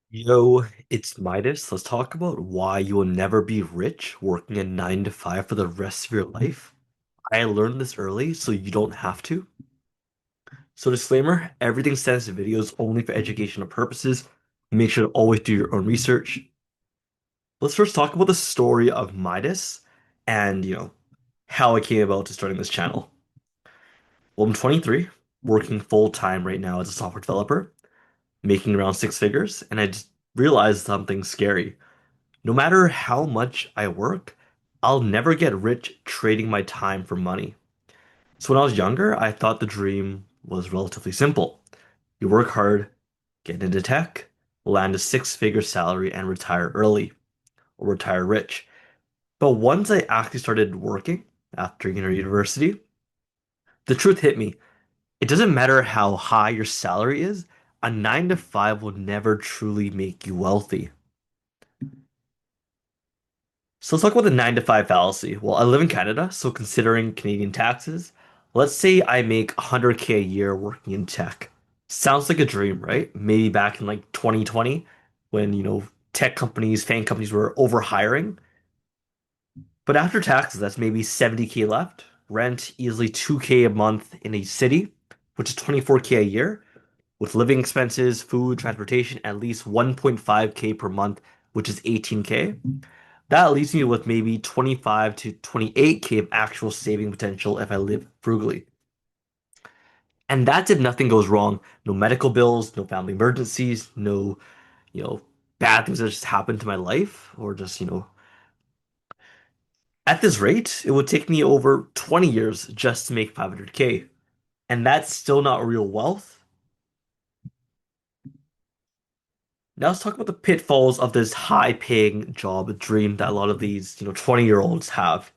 Yo, it's Midas. Let's talk about why you will never be rich working a 9 to 5 for the rest of your life. I learned this early, so you don't have to. So, disclaimer, everything sent in this video is only for educational purposes. Make sure to always do your own research. Let's first talk about the story of Midas and, how I came about to starting this channel. Well, I'm 23, working full time right now as a software developer, making around six figures, and I just realized something scary. No matter how much I work, I'll never get rich trading my time for money. So when I was younger, I thought the dream was relatively simple. You work hard, get into tech, land a six-figure salary, and retire early or retire rich. But once I actually started working after university, the truth hit me. It doesn't matter how high your salary is, a 9 to 5 will never truly make you wealthy. So let's talk about the 9 to 5 fallacy. Well, I live in Canada, so considering Canadian taxes, let's say I make 100K a year working in tech. Sounds like a dream, right? Maybe back in like 2020 when, tech companies, fan companies were overhiring. But after taxes, that's maybe 70K left. Rent easily 2K a month in a city, which is 24K a year, with living expenses, food, transportation, at least 1.5K per month, which is 18K. That leaves me with maybe 25 to 28K of actual saving potential if I live frugally. And that's if nothing goes wrong. No medical bills, no family emergencies, no, you know, bad things that just happen to my life, or just, at this rate, it would take me over 20 years just to make 500K. And that's still not real wealth. Now let's talk about the pitfalls of this high-paying job dream that a lot of these, 20-year-olds have.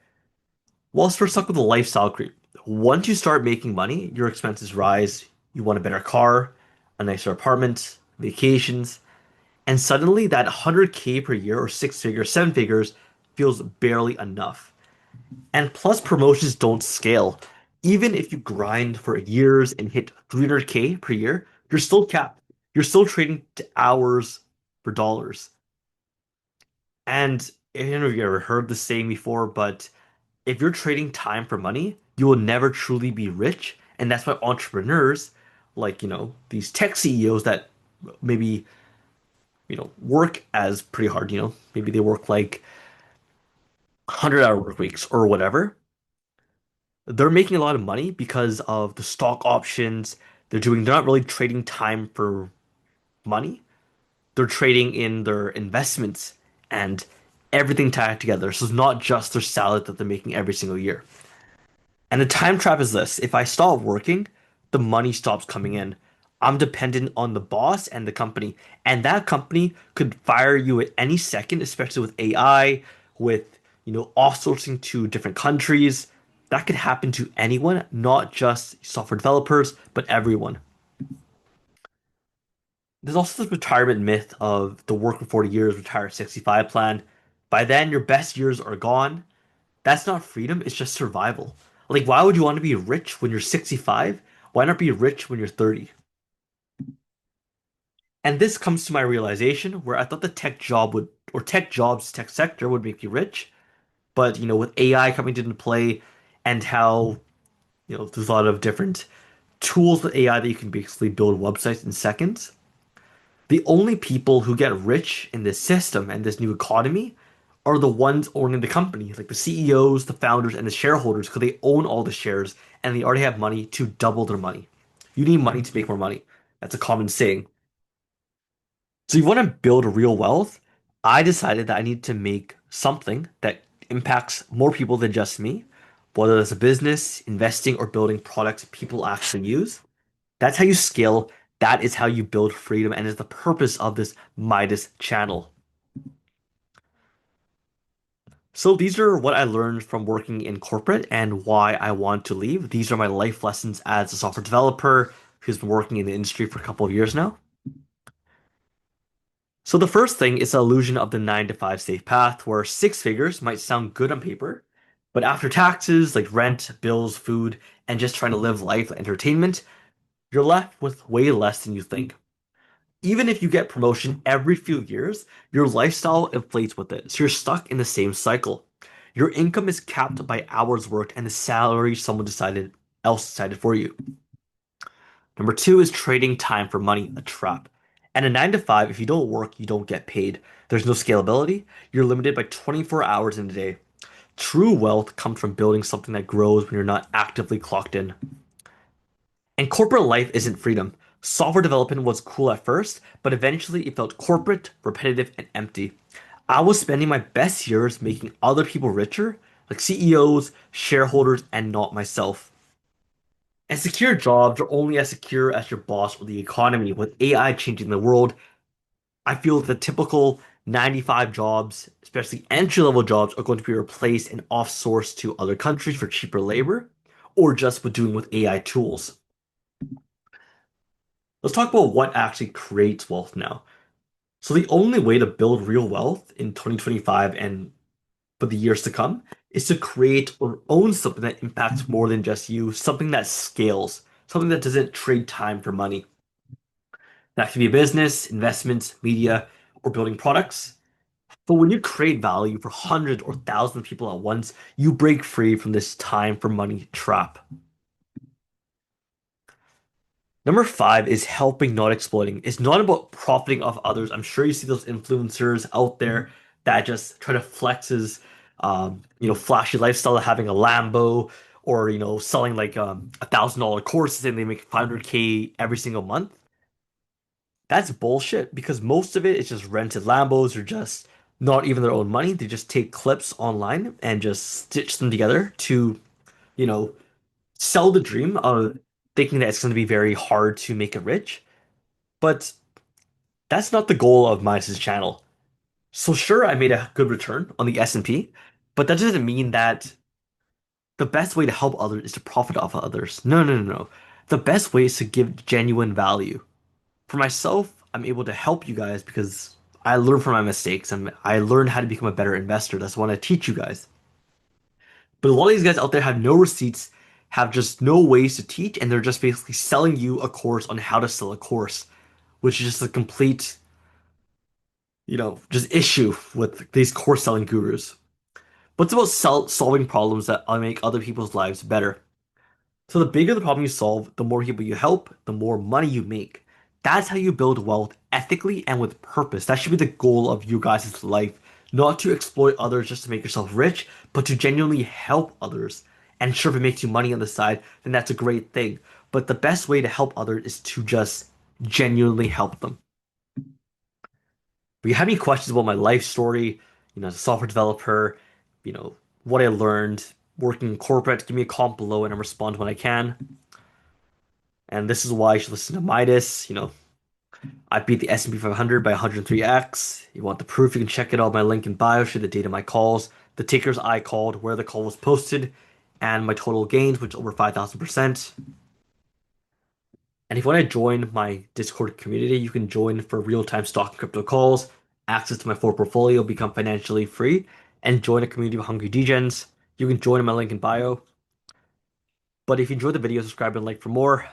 Whilst we're stuck with the lifestyle creep, once you start making money, your expenses rise. You want a better car, a nicer apartment, vacations, and suddenly that 100K per year or six figures, seven figures feels barely enough. And plus, promotions don't scale. Even if you grind for years and hit 300K per year, you're still capped. You're still trading to hours for dollars. And I don't know if you ever heard this saying before, but if you're trading time for money, you will never truly be rich. And that's why entrepreneurs, like, these tech CEOs that maybe, work as pretty hard, maybe they work like 100-hour work weeks or whatever. They're making a lot of money because of the stock options they're not really trading time for money. They're trading in their investments and everything tied together. So it's not just their salary that they're making every single year. And the time trap is this. If I stop working, the money stops coming in. I'm dependent on the boss and the company. And that company could fire you at any second, especially with AI, with, offsourcing to different countries. That could happen to anyone, not just software developers, but everyone. There's also this retirement myth of the work for 40 years, retire at 65 plan. By then, your best years are gone. That's not freedom, it's just survival. Like, why would you want to be rich when you're 65? Why not be rich when you're 30? And this comes to my realization where I thought the tech job would, or tech jobs, tech sector would make you rich. But, with AI coming into play and how, there's a lot of different tools with AI that you can basically build websites in seconds. The only people who get rich in this system and this new economy are the ones owning the company, like the CEOs, the founders, and the shareholders, because they own all the shares and they already have money to double their money. You need money to make more money. That's a common saying. So you want to build real wealth? I decided that I need to make something that impacts more people than just me, whether that's a business, investing, or building products people actually use. That's how you scale. That is how you build freedom, and is the purpose of this Midas channel. So these are what I learned from working in corporate and why I want to leave. These are my life lessons as a software developer who's been working in the industry for a couple of years now. So the first thing is the illusion of the 9 to 5 safe path, where six figures might sound good on paper, but after taxes like rent, bills, food, and just trying to live life, entertainment, you're left with way less than you think. Even if you get promotion every few years, your lifestyle inflates with it. So you're stuck in the same cycle. Your income is capped by hours worked and the salary someone decided for you. Number two is trading time for money, a trap. And a 9 to 5, if you don't work, you don't get paid. There's no scalability. You're limited by 24 hours in a day. True wealth comes from building something that grows when you're not actively clocked in. And corporate life isn't freedom. Software development was cool at first, but eventually it felt corporate, repetitive, and empty. I was spending my best years making other people richer, like CEOs, shareholders, and not myself. And secure jobs are only as secure as your boss or the economy. With AI changing the world, I feel the typical 95 jobs, especially entry-level jobs, are going to be replaced and offsourced to other countries for cheaper labor, or just with doing with AI tools. Let's talk about what actually creates wealth now. So the only way to build real wealth in 2025 and for the years to come is to create or own something that impacts more than just you, something that scales, something that doesn't trade time for money. That could be a business, investments, media, or building products. But when you create value for hundreds or thousands of people at once, you break free from this time for money trap. Number five is helping, not exploiting. It's not about profiting off others. I'm sure you see those influencers out there that just try to flexes, flashy lifestyle, having a Lambo or selling like $1,000 courses and they make 500K every single month. That's bullshit because most of it is just rented Lambos or just not even their own money. They just take clips online and just stitch them together to, you know, sell the dream of thinking that it's going to be very hard to make it rich. But that's not the goal of Midas' channel. So sure, I made a good return on the S&P, but that doesn't mean that the best way to help others is to profit off of others. No, no, no, no. The best way is to give genuine value. For myself, I'm able to help you guys because I learn from my mistakes and I learned how to become a better investor. That's what I teach you guys. But a lot of these guys out there have no receipts, have just no ways to teach, and they're just basically selling you a course on how to sell a course, which is just a complete, just issue with these course selling gurus. But it's about solving problems that make other people's lives better. So the bigger the problem you solve, the more people you help, the more money you make. That's how you build wealth ethically and with purpose. That should be the goal of you guys' life, not to exploit others just to make yourself rich, but to genuinely help others. And sure, if it makes you money on the side, then that's a great thing. But the best way to help others is to just genuinely help them. If you have any questions about my life story, as a software developer, what I learned working in corporate, give me a comment below and I'll respond when I can. And this is why you should listen to Midas. I beat the S&P 500 by 103x. You want the proof, you can check it out my link in bio, show the date of my calls, the tickers I called, where the call was posted, and my total gains, which is over 5,000%. And if you want to join my Discord community, you can join for real-time stock and crypto calls, access to my full portfolio, become financially free, and join a community of hungry degens. You can join in my link in bio. But if you enjoyed the video, subscribe and like for more.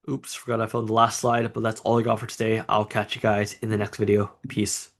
Oops, forgot I found the last slide, but that's all I got for today. I'll catch you guys in the next video. Peace.